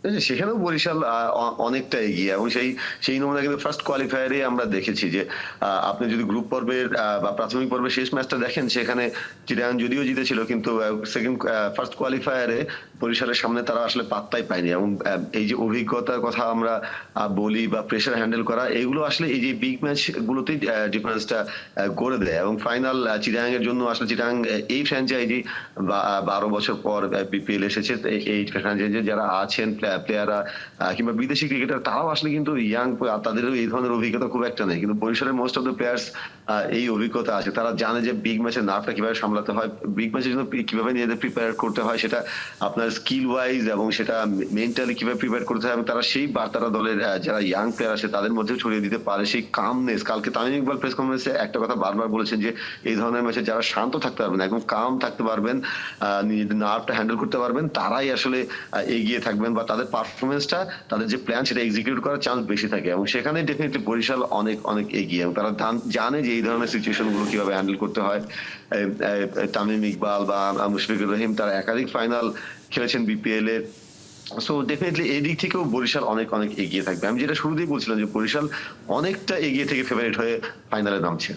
এই যে সেখানেও বরিশাল অনেকটা এগিয়ে এবং সেই নমুনা কিন্তু ফার্স্ট কোয়ালিফায়ারে আমরা দেখেছি যে আপনি যদি গ্রুপ পর্বের বা প্রাথমিক পর্বের শেষ ম্যাচটা দেখেন সেখানে চিটাগাং যদিও জিতেছিল কিন্তু সেকেন্ড ফার্স্ট কোয়ালিফায়ারে বরিশালের সামনে তারা আসলে পাত্তাই পায়নি এবং এই যে অভিজ্ঞতার কথা আমরা বলি বা প্রেসার হ্যান্ডেল করা এগুলো আসলে এই যে বিগ ম্যাচ গুলোতেই ডিফারেন্সটা করে দেয় এবং ফাইনাল চিটাগাং এর জন্য আসলে চিটাগাং এই ফ্র্যাঞ্চাইজি 12 বছর পর বিপিএল এসেছে এই ফ্র্যাঞ্চাইজি যারা আছেন প্লেয়াররা কিংবা বিদেশি ক্রিকেটার তারাও আসলে কিন্তু ইয়াং, তাদেরও এই ধরনের অভিজ্ঞতা খুব একটা নেই, কিন্তু বরিশালের মোস্ট অফ দ্য প্লেয়ার্স এই অভিজ্ঞতা আছে। তারা জানে যে বিগ ম্যাচের নার্ভটা কিভাবে সামলাতে হয়, বিগ ম্যাচের জন্য কিভাবে নিজেদের প্রিপেয়ার করতে হয়, সেটা আপনার স্কিল ওয়াইজ এবং সেটা মেন্টালি কিভাবে প্রিপেয়ার করতে হয় এবং তারা সেই বার্তাটা দলের যারা ইয়াং প্লেয়ার আছে তাদের মধ্যে ছড়িয়ে দিতে পারে। সেই কামনেস, কালকে তামিম ইকবাল প্রেস কনফারেন্সে একটা কথা বারবার বলেছেন যে এই ধরনের ম্যাচে যারা শান্ত থাকতে পারবেন, একদম কাম থাকতে পারবেন, নিজেদের নার্ভটা হ্যান্ডেল করতে পারবেন, তারাই আসলে এগিয়ে থাকবেন বা তাদের পারফরমেন্সটা, তাদের যে প্ল্যান সেটা এক্সিকিউট করার চান্স বেশি থাকে এবং সেখানে ডেফিনেটলি বরিশাল অনেক অনেক এগিয়ে এবং তারা জানে যে এই ধরনের সিচুয়েশন গুলো কিভাবে হ্যান্ডেল করতে হয়। তামিম ইকবাল বা মুশফিকুর রহিম তারা একাধিক ফাইনাল খেলেছেন বিপিএল এর। সো ডেফিনেটলি এই দিক থেকেও বরিশাল অনেক অনেক এগিয়ে থাকবে। আমি যেটা শুরুতেই বলছিলাম যে বরিশাল অনেকটা এগিয়ে থেকে ফেভারিট হয়ে ফাইনালে নামছে।